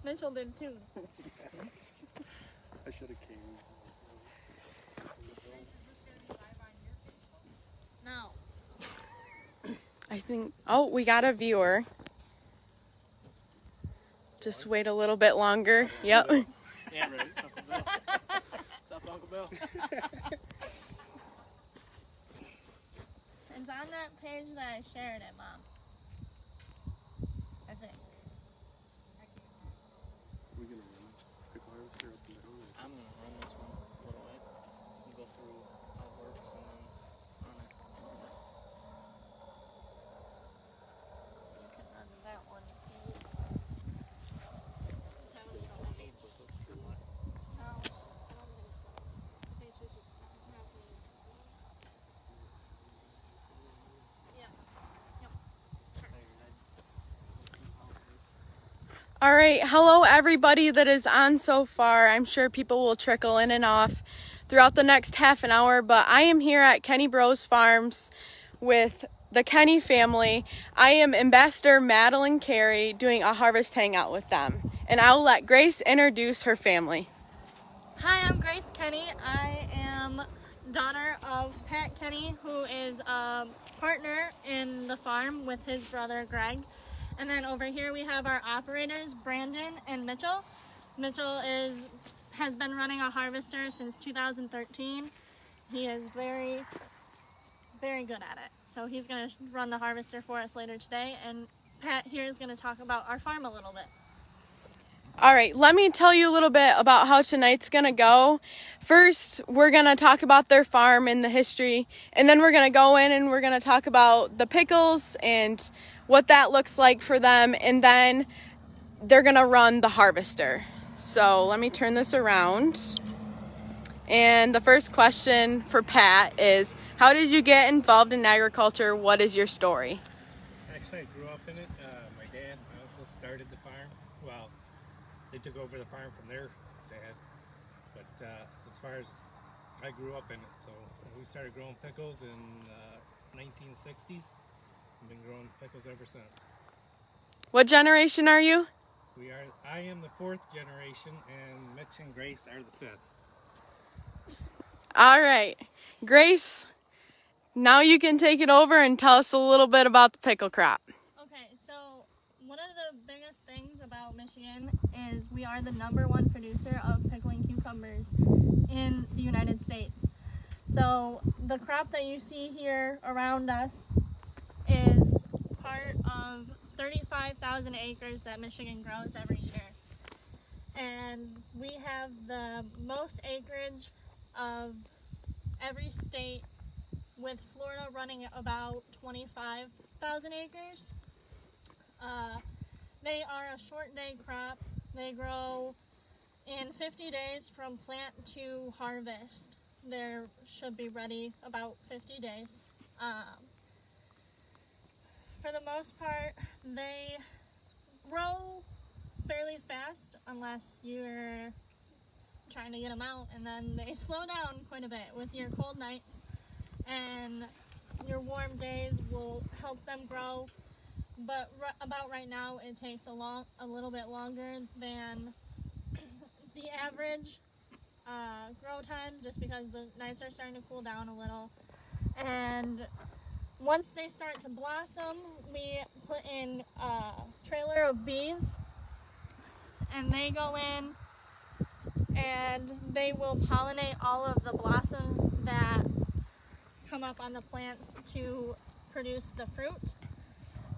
Mitchell did too. I should have came. No. I think, oh, we got a viewer. Just wait a little bit longer. Yep. Yeah, right. Uncle Bill. What's up, Uncle Bill? It's on that page that I shared it, Mom. I think. We're gonna run pickle harvester up and down. I'm gonna run this one a little bit and go through how it works and then run it. You can run that one too. All right, hello everybody that is on so far. I'm sure people will trickle in and off throughout the next half an hour, but I am here at Kenny Bros Farms with the Kenny family. I am Ambassador Madelyn Cary doing a harvest hangout with them, and I'll let Grace introduce her family. Hi, I'm Grace Kenny. I am daughter of Pat Kenny, who is a partner in the farm with his brother Greg. And then over here we have our operators, Brandon and Mitchell. Mitchell has been running a harvester since 2013. He is very, very good at it. So he's going to run the harvester for us later today. And Pat here is going to talk about our farm a little bit. All right, let me tell you a little bit about how tonight's gonna go. First, we're gonna talk about their farm and the history, and then we're gonna go in and we're gonna talk about the pickles and what that looks like for them, and then they're gonna run the harvester. So let me turn this around. And the first question for Pat is, how did you get involved in agriculture? What is your story? Actually, I grew up in it. My dad, my uncle started the farm. Well, they took over the farm from their dad. But as far as I grew up in it, so we started growing pickles in 1960s. I've been growing pickles ever since. What generation are you? I am the 4th generation, and Mitch and Grace are the 5th. All right, Grace, now you can take it over and tell us a little bit about the pickle crop. Okay, so one of the biggest things about Michigan is we are the #1 producer of pickling cucumbers in the United States. So the crop that you see here around us is part of 35,000 acres that Michigan grows every year. And we have the most acreage of every state, with Florida running about 25,000 acres. They are a short day crop. They grow in 50 days from plant to harvest. They should be ready about 50 days. For the most part, they grow fairly fast unless you're trying to get them out, and then they slow down quite a bit with your cold nights, and your warm days will help them grow. But about right now, it takes a little bit longer than the average grow time, just because the nights are starting to cool down a little. And once they start to blossom, we put in a trailer of bees, and they go in and they will pollinate all of the blossoms that come up on the plants to produce the fruit.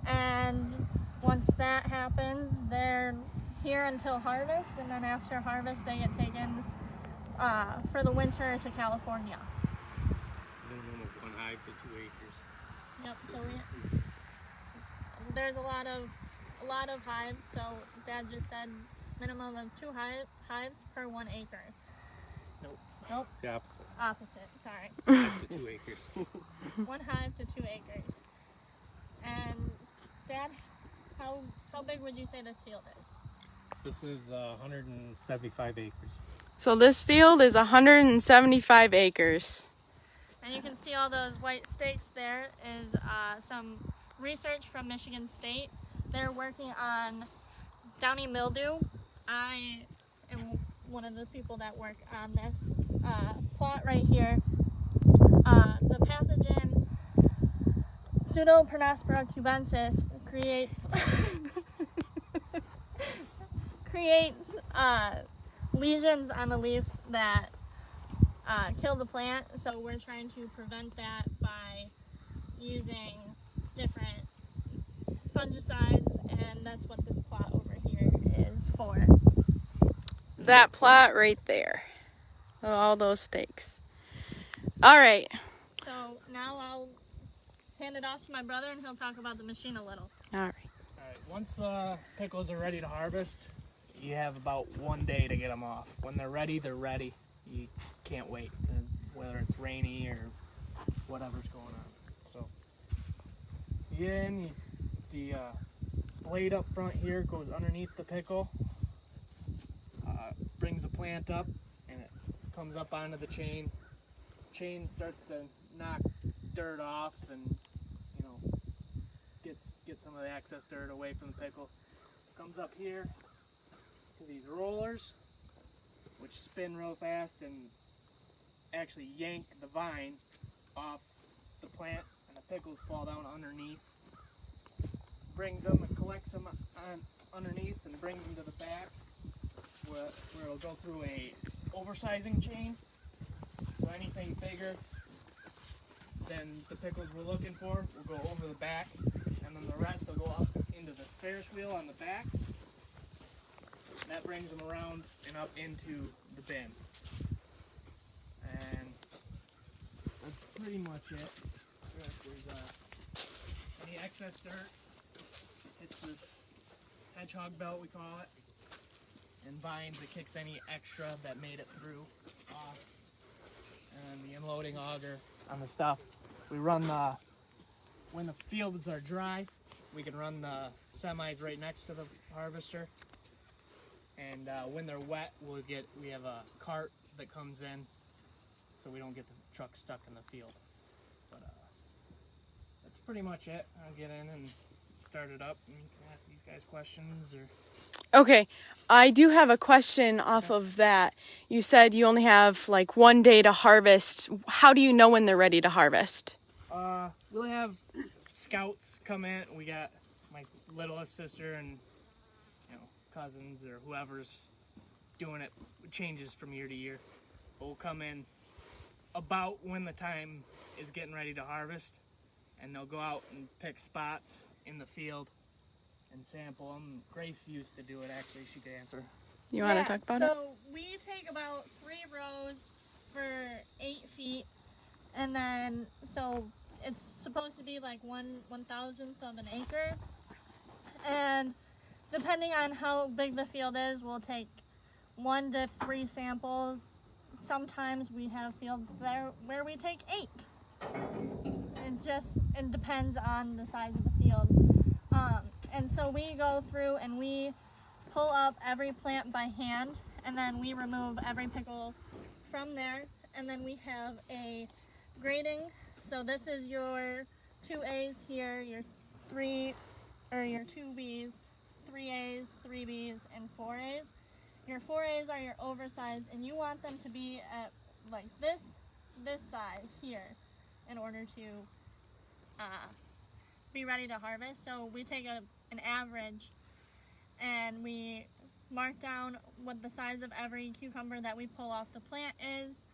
And once that happens, they're here until harvest, and then after harvest they get taken for the winter to California. Minimum of 1 hive to 2 acres. Yep, so there's a lot of hives, so Dad just said minimum of 2 hives per 1 acre. Nope. The opposite. Opposite, sorry. Hive to 2 acres. 1 hive to 2 acres. And Dad, how big would you say this field is? This is 175 acres. So this field is 175 acres. And you can see all those white stakes there is some research from Michigan State they're working on downy mildew. I am one of the people that work on this plot right here. The pathogen Pseudoperonospora cubensis creates lesions on the leaf that kill the plant. So we're trying to prevent that by using different fungicides, and that's what this plot over here is for. That plot right there. All those stakes. All right. So now I'll hand it off to my brother and he'll talk about the machine a little. All right. Alright, once the pickles are ready to harvest, you have about 1 day to get them off. When they're ready, they're ready. You can't wait, whether it's rainy or whatever's going on. So, the blade up front here goes underneath the pickle, brings the plant up, and it comes up onto the chain. Chain starts to knock dirt off and, you know, get some of the excess dirt away from the pickle. Comes up here to these rollers, which spin real fast and actually yank the vine off the plant, and the pickles fall down underneath. Brings them and collects them on underneath and brings them to the back, where it'll go through a oversizing chain. So anything bigger than the pickles we're looking for will go over the back, and then the rest will go up into the Ferris wheel on the back. That brings them around and up into the bin. And that's pretty much it. There's any excess dirt, it's this hedgehog belt, we call it, and vines that kicks any extra that made it through off. And the unloading auger on the stuff. We run when the fields are dry, we can run the semis right next to the harvester. And when they're wet, we have a cart that comes in, so we don't get the truck stuck in the field. But that's pretty much it. I'll get in and start it up, and you can ask these guys questions or. Okay, I do have a question off of that. You said you only have like 1 day to harvest. How do you know when they're ready to harvest? We'll have scouts come in. We got my littlest sister and, you know, cousins or whoever's doing it. It changes from year to year. But we'll come in about when the time is getting ready to harvest, and they'll go out and pick spots in the field and sample them. Grace used to do it, actually. She could answer. You want to talk about it? So we take about 3 rows for 8 feet, and then so it's supposed to be like 1/1000th of an acre, and depending on how big the field is, we'll take 1 to 3 samples. Sometimes we have fields there where we take 8. It depends on the size of the field. And so we go through and we pull up every plant by hand, and then we remove every pickle from there, and then we have a grading. So this is your 2As here, your 2Bs, 3As, 3Bs, and 4As. Your 4As are your oversized, and you want them to be at like this size here in order to be ready to harvest. So we take an average and we mark down what the size of every cucumber that we pull off the plant is,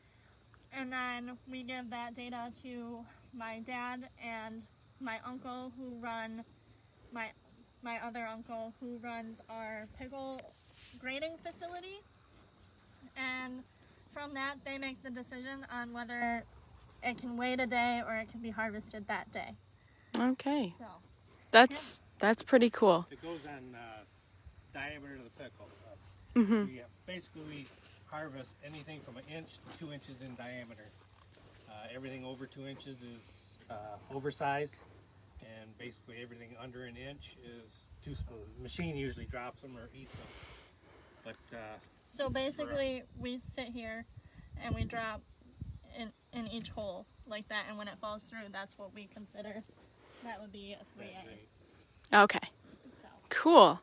and then we give that data to my dad and my uncle who run my other uncle who runs our pickle grading facility, and from that they make the decision on whether it can wait a day or it can be harvested that day. Okay. So That's pretty cool. It goes on diameter of the pickle. Mhm. Yeah, basically we harvest anything from 1 inch to 2 inches in diameter. Everything over 2 inches is oversized, and basically everything under 1 inch is too smooth. The machine usually drops them or eats them. But So basically we sit here and we drop in each hole like that, and when it falls through, that's what we consider that would be a 3A. Okay. So Cool.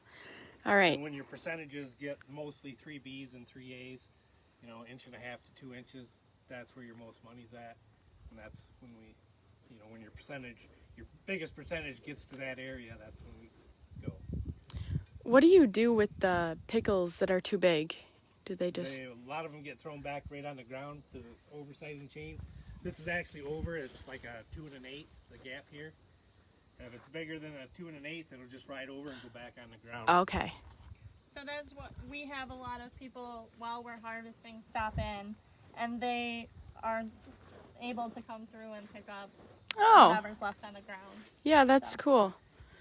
All right. And when your percentages get mostly 3 Bs and 3 As, you know, 1.5 to 2 inches, that's where your most money's at. And that's when we, you know, when your biggest percentage gets to that area, that's when we go. What do you do with the pickles that are too big? Do they just... A lot of them get thrown back right on the ground to this oversizing chain. This is actually over. It's like a 2 1/8, the gap here. And if it's bigger than a 2 1/8, it'll just ride over and go back on the ground. Okay. So that's what we have. A lot of people while we're harvesting stop in, and they are able to come through and pick up whatever's left on the ground. Yeah, that's cool.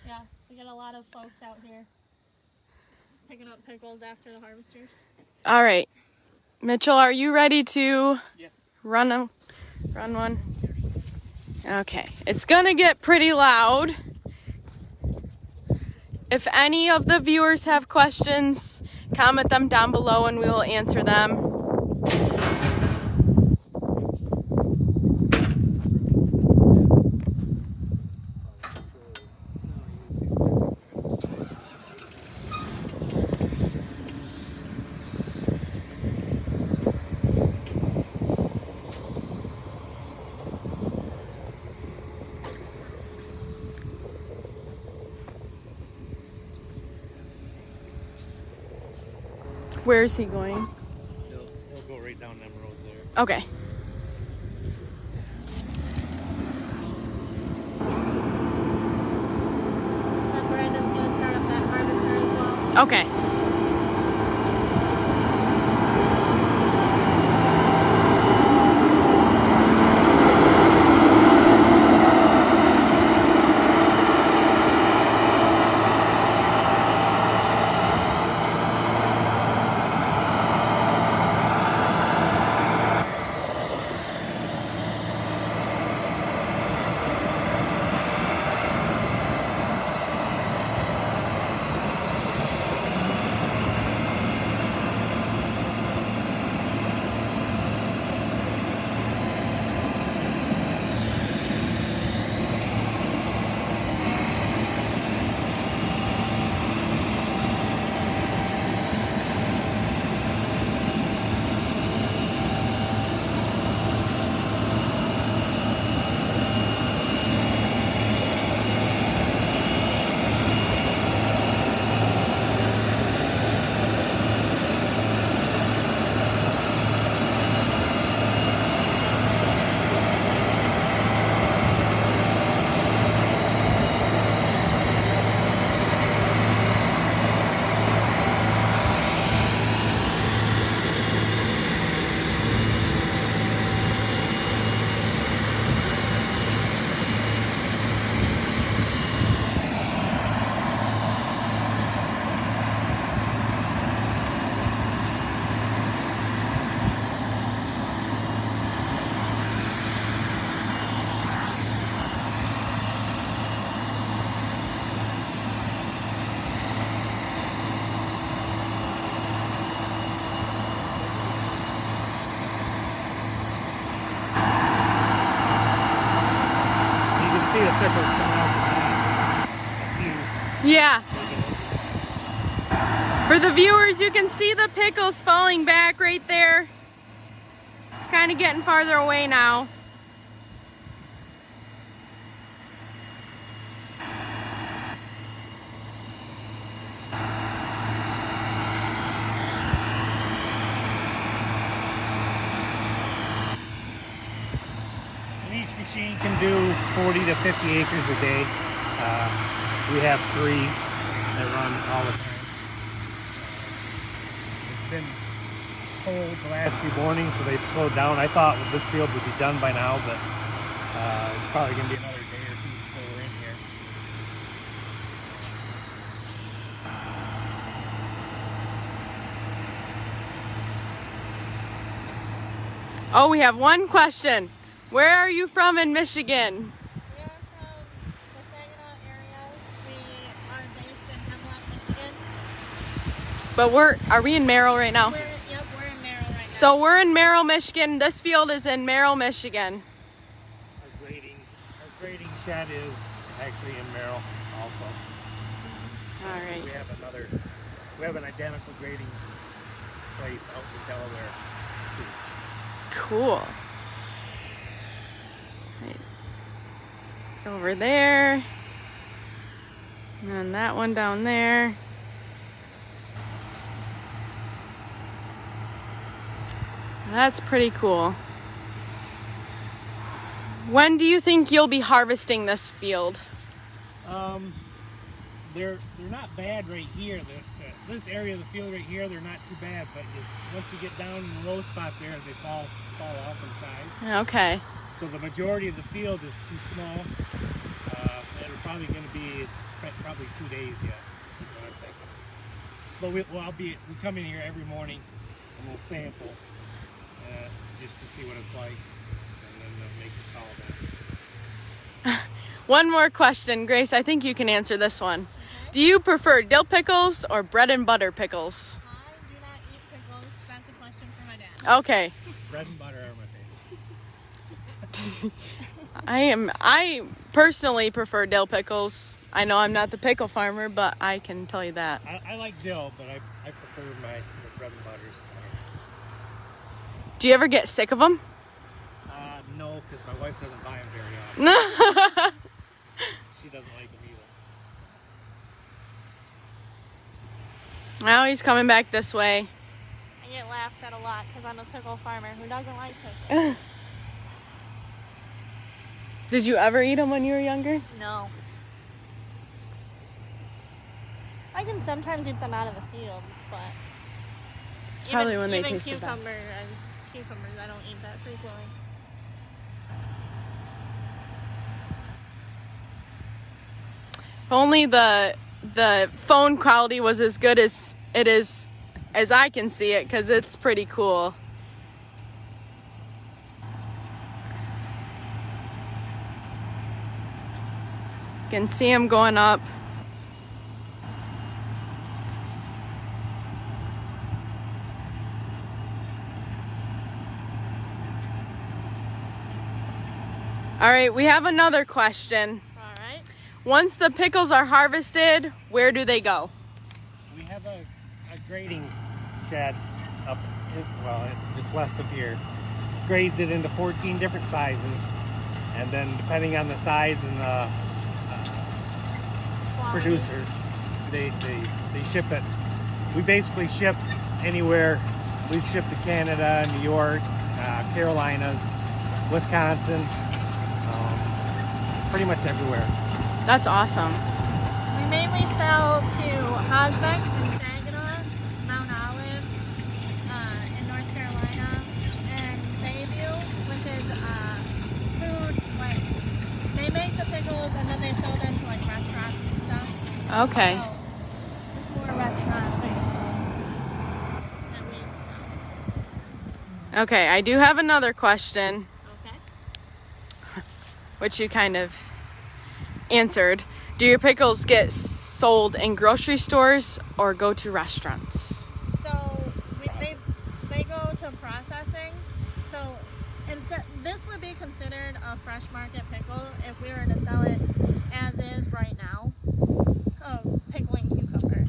Yeah, we get a lot of folks out here picking up pickles after the harvesters. All right. Mitchell, are you ready to Yeah. run one? Okay. It's going to get pretty loud. If any of the viewers have questions, comment them down below and we will answer them. Where is he going? He'll go right down them roads there. Okay. Then Brandon's going to start up that harvester as well. Okay. See the pickles coming out. A few. Yeah. For the viewers, you can see the pickles falling back right there. It's kind of getting farther away now. Each machine can do 40 to 50 acres a day. We have 3 that run all the time. It's been cold the last few mornings, so they've slowed down. I thought this field would be done by now, but it's probably going to be another day or 2 before we're in here. Oh, we have one question. Where are you from in Michigan? We are from the Saginaw area. We are based in Hangout, Michigan. But are we in Merrill right now? We're in Merrill right now. So we're in Merrill, Michigan. This field is in Merrill, Michigan. Our grading shed is actually in Merrill also. All right. We have an identical grading place out in Delaware too. Cool. Right. It's over there. And then that one down there. That's pretty cool. When do you think you'll be harvesting this field? They're not bad right here. This area of the field right here, they're not too bad. But once you get down in the low spot there, they fall off in size. Okay. So the majority of the field is too small. They're probably going to be probably 2 days yet. Is what I'm thinking. But we come in here every morning and we'll sample just to see what it's like, and then make the call back. One more question, Grace. I think you can answer this one. Do you prefer dill pickles or bread and butter pickles? I do not eat pickles. That's a question for my dad. Okay. Bread and butter are my favorite. I personally prefer dill pickles. I know I'm not the pickle farmer, but I can tell you that. I like dill, but I prefer my bread and butters. Do you ever get sick of them? No, because my wife doesn't buy them very often. She doesn't like them either. Now he's coming back this way. I get laughed at a lot because I'm a pickle farmer who doesn't like pickles. Did you ever eat them when you were younger? No. I can sometimes eat them out of the field, but It's probably when they even taste the best. cucumbers, I don't eat that frequently. If only the phone quality was as good as it is as I can see it, because it's pretty cool. You can see them going up. All right, we have another question. All right. Once the pickles are harvested, where do they go? We have a grading shed up, just west of here. Grades it into 14 different sizes, and then depending on the size and the producer, they ship it. We basically ship anywhere. We've shipped to Canada, New York, Carolinas, Wisconsin, pretty much everywhere. That's awesome. We mainly sell to Hosbex in Saginaw, Mount Olive in North Carolina, and Bayview, which is food, like, they make the pickles and then they sell them to, like, restaurants and stuff. Okay. So, it's more restaurant that we sell. Okay, I do have another question, Okay. which you kind of answered. Do your pickles get sold in grocery stores or go to restaurants? So they go to processing. So instead, this would be considered a fresh market pickle if we were to sell it as is right now. A pickling cucumber,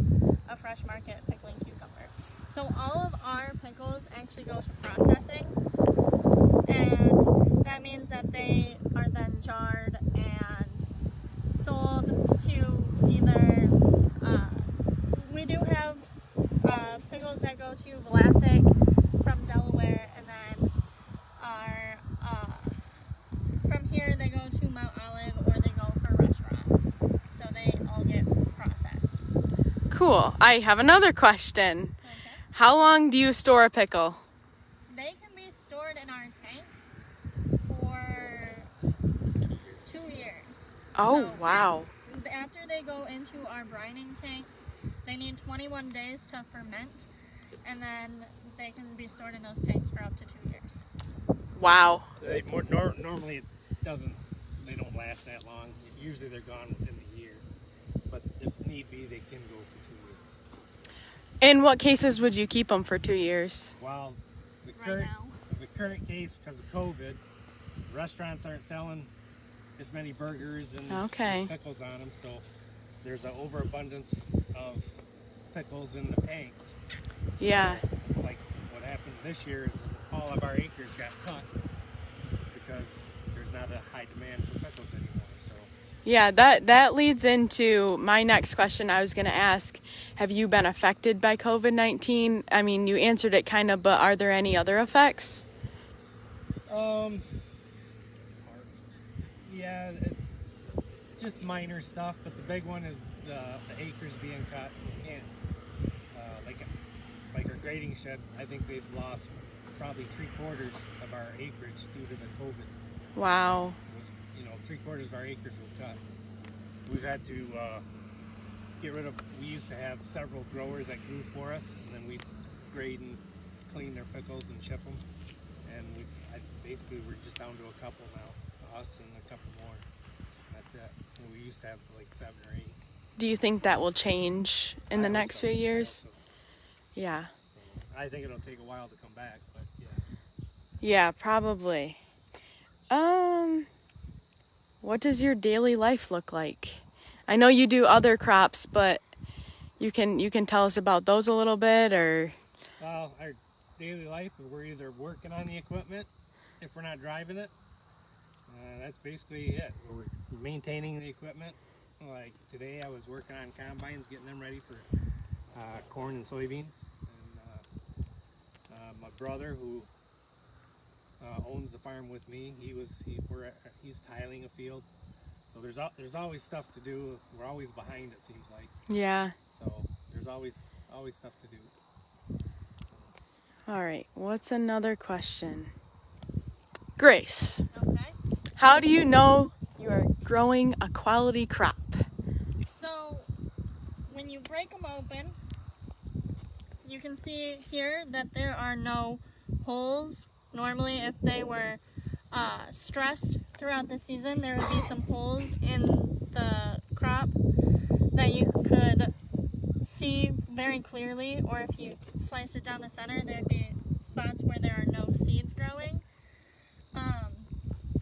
a fresh market pickling cucumber. So all of our pickles actually go to processing, and that means that they are then jarred and sold to either, we do have pickles that go to Vlasic from Delaware, and then from here they go to Mount Olive, or they go for restaurants. So they all get processed. Cool. I have another question. Okay. How long do you store a pickle? They can be stored in our tanks for 2 years. Oh, So wow. After they go into our brining tanks, they need 21 days to ferment, and then they can be stored in those tanks for up to 2 years. Wow. Normally they don't last that long. Usually they're gone within the year, but if need be, they can go for 2 years. In what cases would you keep them for 2 years? While the Right now. current case, because of COVID, restaurants aren't selling as many burgers and Okay. pickles on them, so there's an overabundance of pickles in the tanks. Yeah. Like what happened this year is all of our acres got cut because there's not a high demand for pickles anymore. So Yeah, that leads into my next question I was going to ask. Have you been affected by COVID-19? I mean, you answered it kind of, but are there any other effects? Yeah, just minor stuff, but the big one is the acres being cut. You can't, like our grading shed, I think they've lost probably 3/4 of our acreage due to the COVID. Wow. It was, 3/4 of our acres were cut. We've had to get rid of, we used to have several growers that grew for us, and then we grade and clean their pickles and ship them. And basically we're just down to a couple now, us and a couple more. That's it. And we used to have like 7 or 8. Do you think that will change in the next few years? So, Yeah. I think it'll take a while to come back, but yeah. Yeah, probably. What does your daily life look like? I know you do other crops, but you can tell us about those a little bit, or... Well, our daily life, we're either working on the equipment if we're not driving it. That's basically it. We're maintaining the equipment. Like today I was working on combines, getting them ready for corn and soybeans. And my brother, who owns the farm with me, he's tiling a field. So there's always stuff to do. We're always behind, it seems like. Yeah. So there's always stuff to do. All right. What's another question? Grace, Okay. how do you know you are growing a quality crop? So when you break them open, you can see here that there are no holes. Normally, if they were stressed throughout the season, there would be some holes in the crop that you could see very clearly, or if you slice it down the center, there would be spots where there are no seeds growing.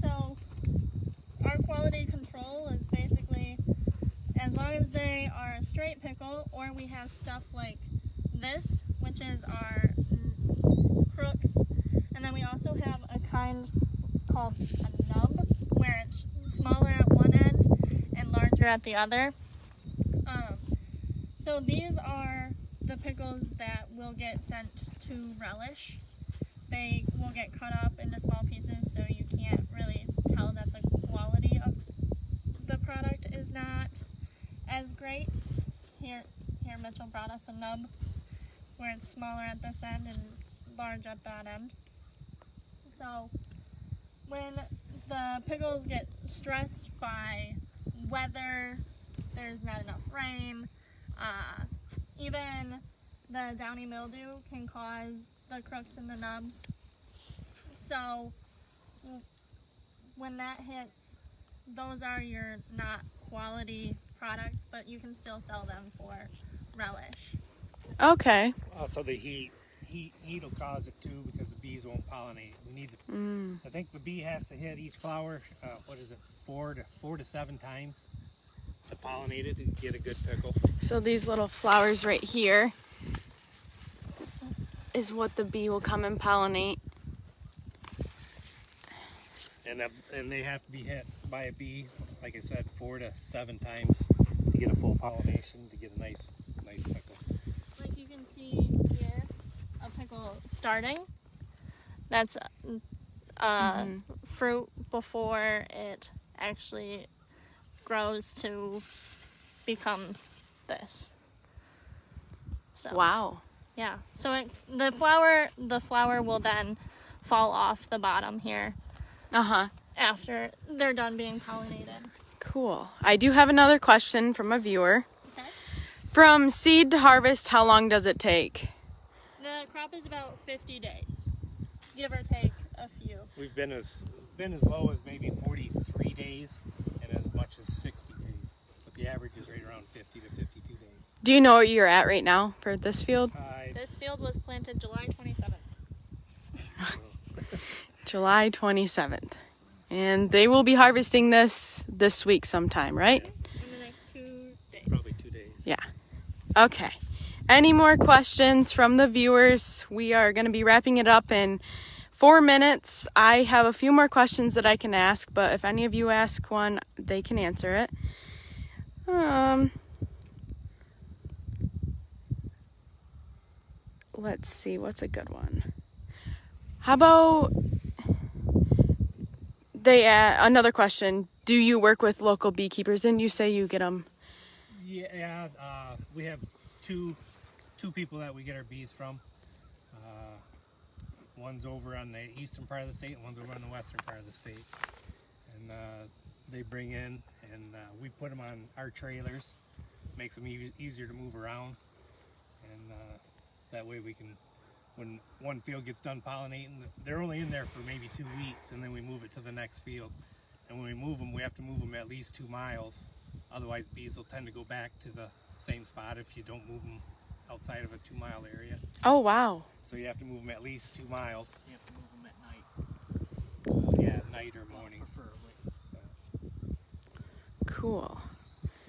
So our quality control is basically, as long as they are a straight pickle, or we have stuff like this, which is our crooks, and then we also have a kind called a nub, where it's smaller at one end and larger at the other. So these are the pickles that will get sent to relish. They will get cut up into small pieces, so you can't really tell that the quality of the product is not as great. Here Mitchell brought us a nub where it's smaller at this end and large at that end. So when the pickles get stressed by weather, there's not enough rain, even the downy mildew can cause the crooks and the nubs. So when that hits, those are your not quality products, but you can still sell them for relish. Okay. Also, the heat will cause it too, because the bees won't pollinate. We need to, I think the bee has to hit each flower, 4 to 7 times to pollinate it and get a good pickle. So these little flowers right here is what the bee will come and pollinate. And they have to be hit by a bee, like I said, 4 to 7 times to get a full pollination, to get a nice pickle. Like you can see here, a pickle starting. That's fruit before it actually grows to become this. So, Wow. yeah. So the flower will then fall off the bottom here after they're done being pollinated. Cool. I do have another question from a viewer. Okay. From seed to harvest, how long does it take? The crop is about 50 days, give or take a few. We've been as low as maybe 43 days and as much as 60 days. But the average is right around 50 to 52 days. Do you know where you're at right now for this field? This field was planted July 27th. July 27th. And they will be harvesting this week sometime, right? In the next 2 days. Probably Yeah. Okay. Any more questions from the viewers? We are going to be wrapping it up in 4 minutes. I have a few more questions that I can ask, but if any of you ask one, they can answer it. Let's see, what's a good one? How about another question. Do you work with local beekeepers? Didn't you say you get them? Yeah, we have two people that we get our bees from. One's over on the eastern part of the state, and one's over on the western part of the state. And they bring in, and we put them on our trailers. Makes them easier to move around, and that way we can, when one field gets done pollinating, they're only in there for maybe 2 weeks, and then we move it to the next field. And when we move them, we have to move them at least 2 miles. Otherwise, bees will tend to go back to the same spot if you don't move them outside of a 2-mile area. Oh, wow. So you have to move them at least 2 miles. You have to move them at night. Yeah, at night or morning. Preferably. Cool.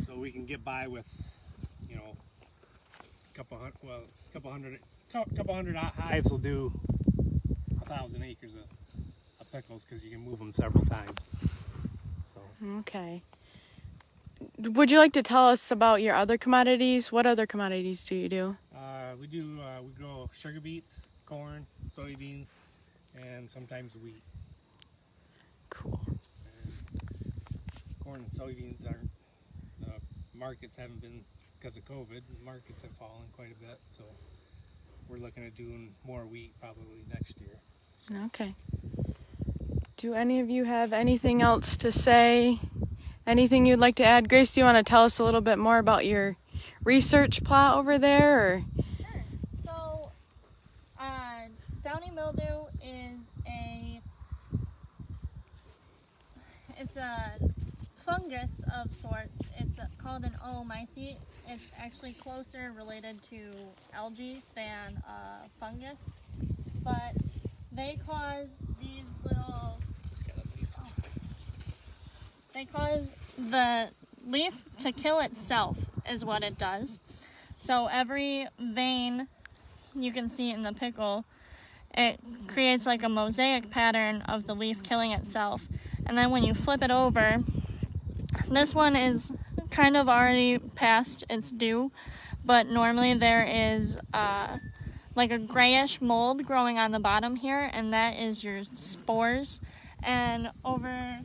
So we can get by with, you know, a couple hundred hives will do 1,000 acres of pickles, because you can move them several times. So. Okay. Would you like to tell us about your other commodities? What other commodities do you do? We grow sugar beets, corn, soybeans, and sometimes wheat. Cool. And corn and soybeans aren't, markets haven't been, because of COVID, markets have fallen quite a bit, so we're looking at doing more wheat probably next year. Okay. Do any of you have anything else to say? Anything you'd like to add? Grace, do you want to tell us a little bit more about your research plot over there? Or? Sure. So, downy mildew is it's a fungus of sorts. It's called an oomycete. It's actually closer related to algae than fungus, but they cause these little. They cause the leaf to kill itself, is what it does. So every vein you can see in the pickle, it creates like a mosaic pattern of the leaf killing itself. And then when you flip it over, this one is kind of already past its due, but normally there is like a grayish mold growing on the bottom here, and that is your spores. And over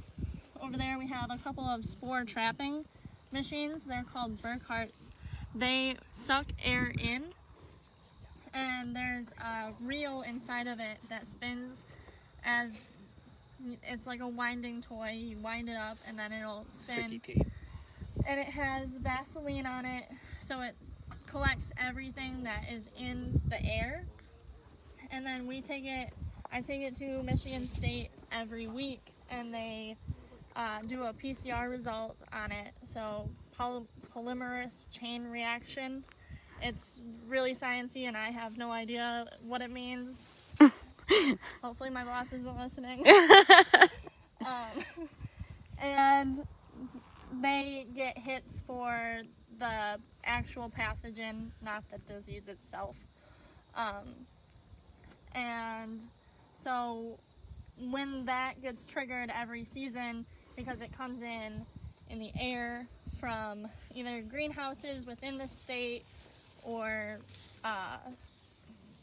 there we have a couple of spore trapping machines. They're called Burkhart's. They suck air in, and there's a reel inside of it that spins as it's like a winding toy. You wind it up and then it'll spin. Sticky tape. And it has Vaseline on it, so it collects everything that is in the air. And then I take it to Michigan State every week, and they do a PCR result on it. So polymerase chain reaction. It's really sciencey, and I have no idea what it means. Hopefully my boss isn't listening. And they get hits for the actual pathogen, not the disease itself. And so when that gets triggered every season, because it comes in the air from either greenhouses within the state or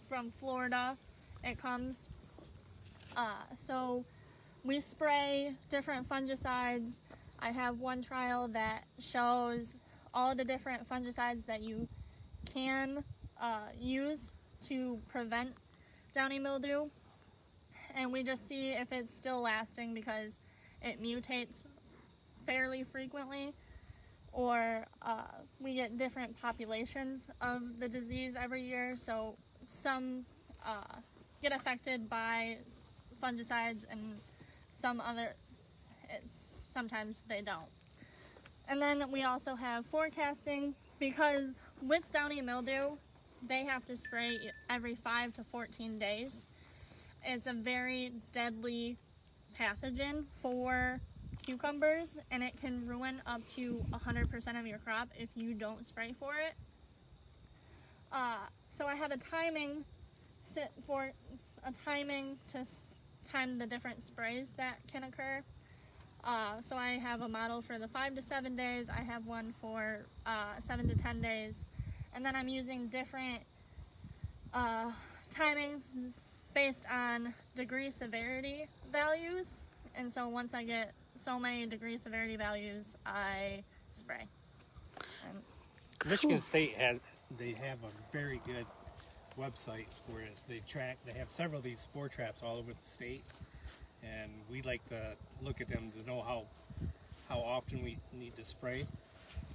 from Florida, it comes. So we spray different fungicides. I have one trial that shows all the different fungicides that you can use to prevent downy mildew, and we just see if it's still lasting, because it mutates fairly frequently, or we get different populations of the disease every year, so some get affected by fungicides and sometimes they don't. And then we also have forecasting, because with downy mildew, they have to spray every 5 to 14 days. It's a very deadly pathogen for cucumbers, and it can ruin up to 100% of your crop if you don't spray for it. So I have a timing to time the different sprays that can occur. So I have a model for the 5 to 7 days. I have one for 7 to 10 days, and then I'm using different timings based on degree severity values. And so once I get so many degree severity values, I spray. Michigan State have a very good website where they have several of these spore traps all over the state, and we like to look at them to know how often we need to spray.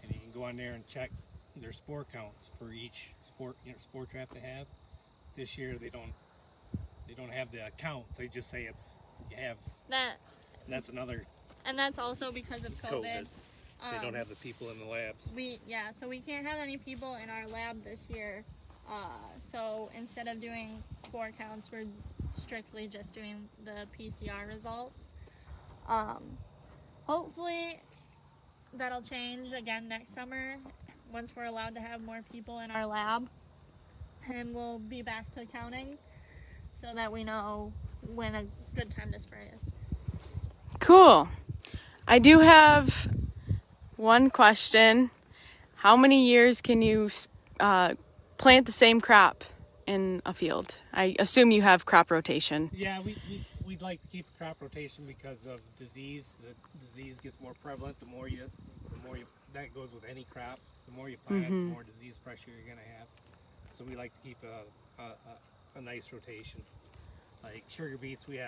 And you can go on there and check their spore counts for each spore trap they have. This year they don't have the counts. They just say you have that. That's another. And that's also because of COVID. They don't have the people in the labs. So we can't have any people in our lab this year. So instead of doing spore counts, we're strictly just doing the PCR results. Hopefully that'll change again next summer once we're allowed to have more people in our lab, and we'll be back to counting so that we know when a good time to spray is. Cool. I do have one question. How many years can you plant the same crop in a field? I assume you have crop rotation. Yeah, we'd like to keep a crop rotation because of disease. The disease gets more prevalent the more you that goes with any crop. The more you plant, the more disease pressure you're gonna have. So we like to keep a nice rotation. Like sugar beets, we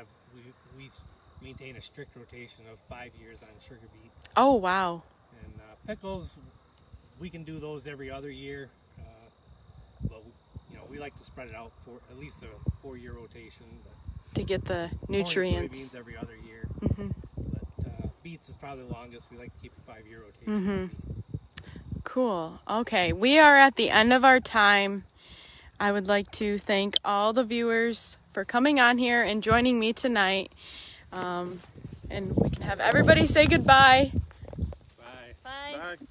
maintain a strict rotation of 5 years on sugar beets. Oh wow. And pickles, we can do those every other year, but we like to spread it out for at least a 4-year rotation. To get the nutrients. Soybeans every other year. But beets is probably the longest. We like to keep a 5-year rotation. Cool. Okay, we are at the end of our time. I would like to thank all the viewers for coming on here and joining me tonight. And we can have everybody say goodbye. Bye. Bye. Bye.